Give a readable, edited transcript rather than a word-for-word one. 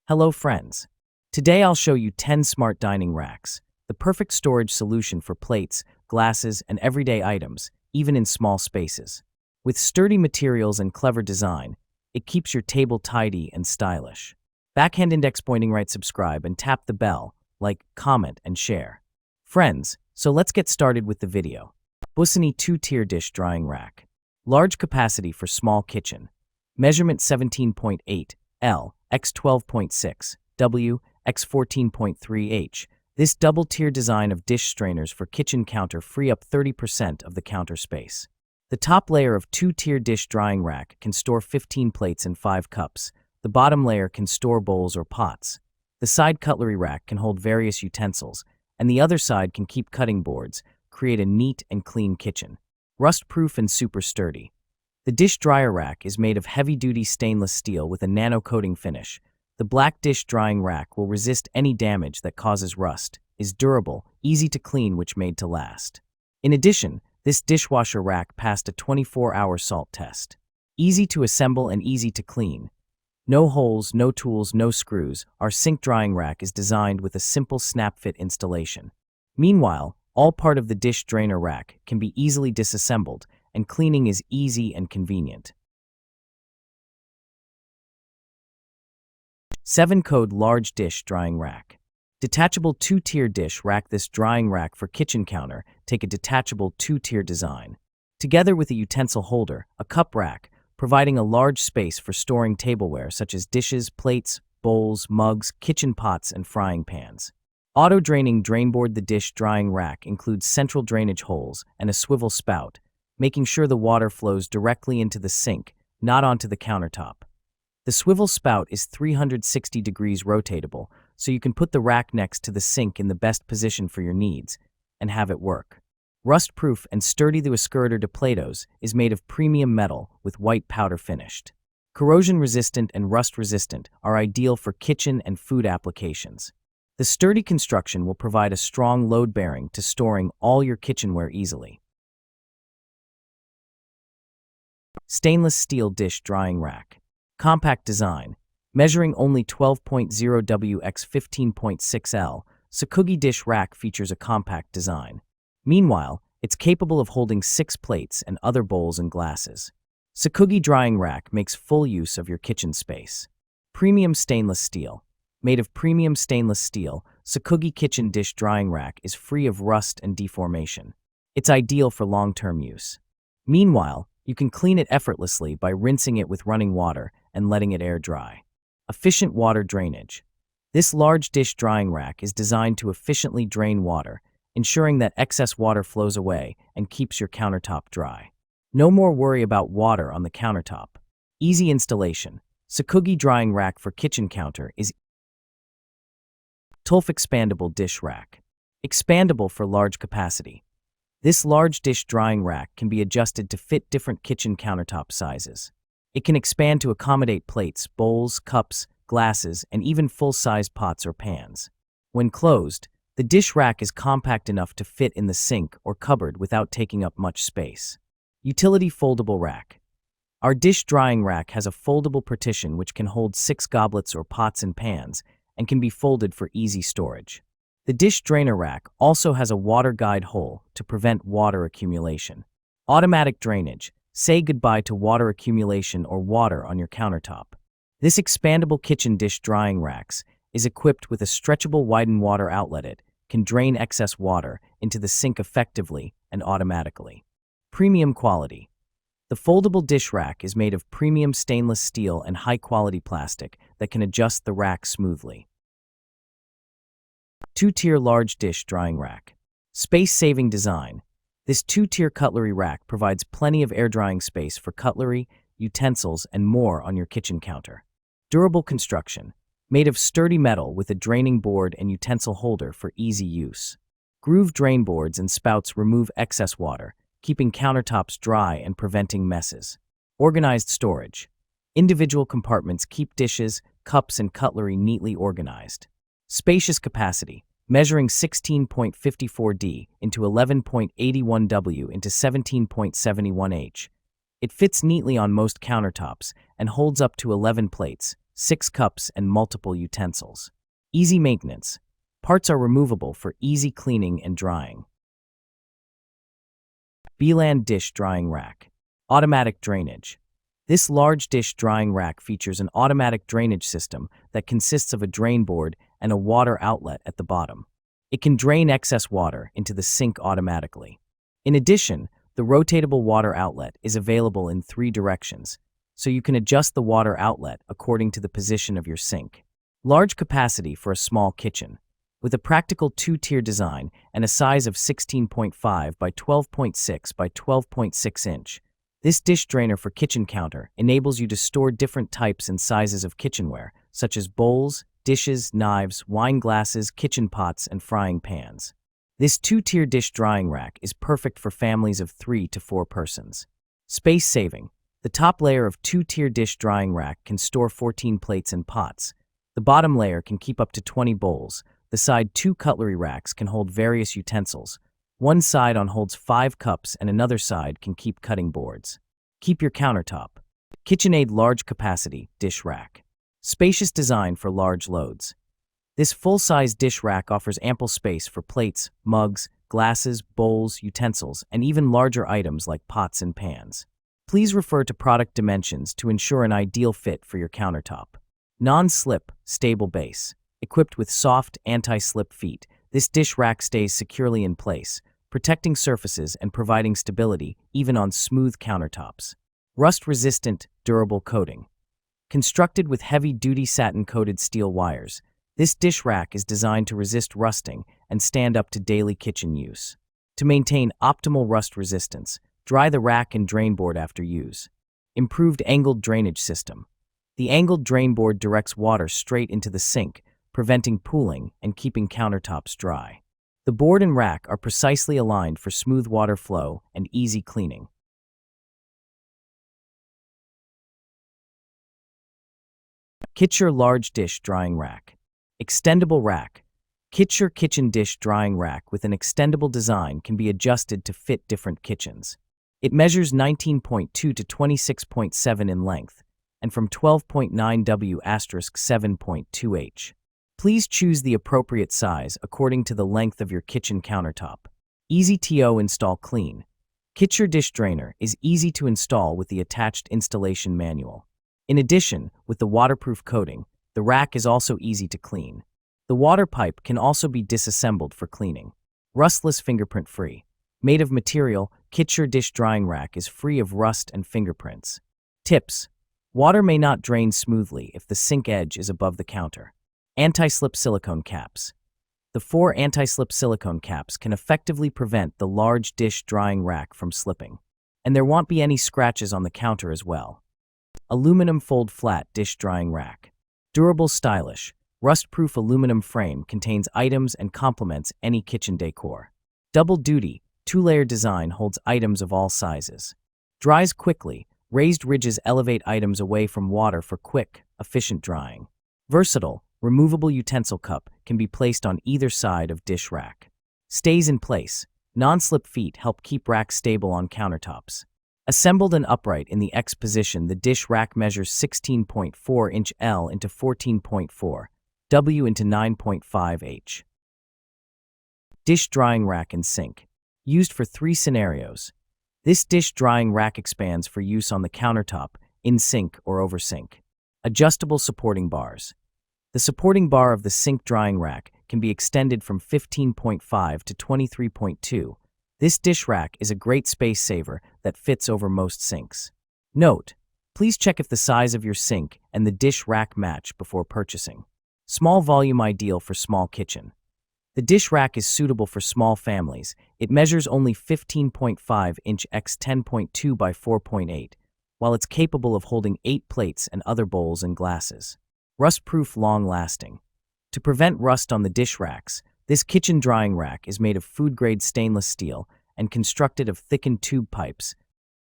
Hello friends. Today I'll show you 10 smart dining racks, the perfect storage solution for plates, glasses, and everyday items, even in small spaces. With sturdy materials and clever design, it keeps your table tidy and stylish. Backhand index pointing right, subscribe, and tap the bell, like, comment, and share. Friends, so let's get started with the video. Busani 2-tier dish drying rack. Large capacity for small kitchen. Measurement 17.8 L x 12.6 W x 14.3 H. This double-tier design of dish strainers for kitchen counter free up 30% of the counter space. The top layer of 2-tier dish drying rack can store 15 plates and 5 cups. The bottom layer can store bowls or pots. The side cutlery rack can hold various utensils, and the other side can keep cutting boards, create a neat and clean kitchen. Rust-proof and super sturdy. The dish dryer rack is made of heavy-duty stainless steel with a nano-coating finish. The black dish drying rack will resist any damage that causes rust, is durable, easy to clean, which made to last. In addition, this dishwasher rack passed a 24-hour salt test. Easy to assemble and easy to clean. No holes, no tools, no screws. Our sink drying rack is designed with a simple snap-fit installation. Meanwhile, all part of the dish drainer rack can be easily disassembled, and cleaning is easy and convenient. 7-code large dish drying rack. Detachable 2-tier dish rack. This drying rack for kitchen counter take a detachable 2-tier design. Together with a utensil holder, a cup rack, providing a large space for storing tableware such as dishes, plates, bowls, mugs, kitchen pots, and frying pans. Auto-draining drainboard. The dish drying rack includes central drainage holes and a swivel spout, making sure the water flows directly into the sink, not onto the countertop. The swivel spout is 360 degrees rotatable, so you can put the rack next to the sink in the best position for your needs, and have it work. Rust-proof and sturdy. The escurator de platos is made of premium metal with white powder finished. Corrosion-resistant and rust-resistant are ideal for kitchen and food applications. The sturdy construction will provide a strong load bearing to storing all your kitchenware easily. Stainless steel dish drying rack. Compact design. Measuring only 12.0 W x 15.6 L, Sakugi dish rack features a compact design. Meanwhile, it's capable of holding 6 plates and other bowls and glasses. Sakugi drying rack makes full use of your kitchen space. Premium stainless steel. Made of premium stainless steel, Sakugi kitchen dish drying rack is free of rust and deformation. It's ideal for long-term use. Meanwhile, you can clean it effortlessly by rinsing it with running water and letting it air dry. Efficient water drainage. This large dish drying rack is designed to efficiently drain water, ensuring that excess water flows away and keeps your countertop dry. No more worry about water on the countertop. Easy installation. Sakugi drying rack for kitchen counter is TULF expandable dish rack. Expandable for large capacity. This large dish drying rack can be adjusted to fit different kitchen countertop sizes. It can expand to accommodate plates, bowls, cups, glasses, and even full-size pots or pans. When closed, the dish rack is compact enough to fit in the sink or cupboard without taking up much space. Utility foldable rack. Our dish drying rack has a foldable partition which can hold 6 goblets or pots and pans and can be folded for easy storage. The dish drainer rack also has a water guide hole to prevent water accumulation. Automatic drainage. Say goodbye to water accumulation or water on your countertop. This expandable kitchen dish drying racks is equipped with a stretchable widened water outlet. It can drain excess water into the sink effectively and automatically. Premium quality. The foldable dish rack is made of premium stainless steel and high-quality plastic that can adjust the rack smoothly. 2-tier large dish drying rack. Space-saving design. This 2-tier cutlery rack provides plenty of air-drying space for cutlery, utensils, and more on your kitchen counter. Durable construction. Made of sturdy metal with a draining board and utensil holder for easy use. Groove drain boards and spouts remove excess water, keeping countertops dry and preventing messes. Organized storage. Individual compartments keep dishes, cups, and cutlery neatly organized. Spacious capacity. Measuring 16.54 D into 11.81 W into 17.71 H. It fits neatly on most countertops and holds up to 11 plates, 6 cups, and multiple utensils. Easy maintenance. Parts are removable for easy cleaning and drying. Beeland Dish Drying Rack. Automatic drainage. This large dish drying rack features an automatic drainage system that consists of a drain board and a water outlet at the bottom. It can drain excess water into the sink automatically. In addition, the rotatable water outlet is available in 3 directions, so you can adjust the water outlet according to the position of your sink. Large capacity for a small kitchen. With a practical 2-tier design and a size of 16.5 by 12.6 by 12.6 inch, this dish drainer for kitchen counter enables you to store different types and sizes of kitchenware, such as bowls, dishes, knives, wine glasses, kitchen pots, and frying pans. This 2-tier dish drying rack is perfect for families of 3 to 4 persons. Space saving. The top layer of 2-tier dish drying rack can store 14 plates and pots. The bottom layer can keep up to 20 bowls. The side 2 cutlery racks can hold various utensils. One side holds 5 cups and another side can keep cutting boards. Keep your countertop. KitchenAid Large Capacity Dish Rack. Spacious design for large loads. This full-size dish rack offers ample space for plates, mugs, glasses, bowls, utensils, and even larger items like pots and pans. Please refer to product dimensions to ensure an ideal fit for your countertop. Non-slip, stable base. Equipped with soft, anti-slip feet, this dish rack stays securely in place, protecting surfaces and providing stability even on smooth countertops. Rust-resistant, durable coating. Constructed with heavy-duty satin-coated steel wires, this dish rack is designed to resist rusting and stand up to daily kitchen use. To maintain optimal rust resistance, dry the rack and drain board after use. Improved angled drainage system. The angled drain board directs water straight into the sink, preventing pooling and keeping countertops dry. The board and rack are precisely aligned for smooth water flow and easy cleaning. Kitchen Large Dish Drying Rack. Extendable rack. Kitchen kitchen dish drying rack with an extendable design can be adjusted to fit different kitchens. It measures 19.2 to 26.7 in length and from 12.9 W*7.2 H. Please choose the appropriate size according to the length of your kitchen countertop. Easy to install clean. Kitchen dish drainer is easy to install with the attached installation manual. In addition, with the waterproof coating, the rack is also easy to clean. The water pipe can also be disassembled for cleaning. Rustless, fingerprint-free. Made of material, kitchen dish drying rack is free of rust and fingerprints. Tips. Water may not drain smoothly if the sink edge is above the counter. Anti-slip silicone caps. The 4 anti-slip silicone caps can effectively prevent the large dish drying rack from slipping. And there won't be any scratches on the counter as well. Aluminum fold flat dish drying rack. Durable, stylish, rust-proof aluminum frame contains items and complements any kitchen decor. Double duty, 2-layer design holds items of all sizes. Dries quickly, raised ridges elevate items away from water for quick, efficient drying. Versatile, removable utensil cup can be placed on either side of dish rack. Stays in place, non-slip feet help keep rack stable on countertops. Assembled and upright in the X position, the dish rack measures 16.4 inch L into 14.4 W into 9.5 H. Dish drying rack and sink. Used for 3 scenarios. This dish drying rack expands for use on the countertop, in sink or over sink. Adjustable supporting bars. The supporting bar of the sink drying rack can be extended from 15.5 to 23.2. This dish rack is a great space saver that fits over most sinks. Note: please check if the size of your sink and the dish rack match before purchasing. Small volume ideal for small kitchen. The dish rack is suitable for small families. It measures only 15.5 inch x 10.2 by 4.8, while it's capable of holding 8 plates and other bowls and glasses. Rust-proof, long-lasting. To prevent rust on the dish racks, this kitchen drying rack is made of food-grade stainless steel and constructed of thickened tube pipes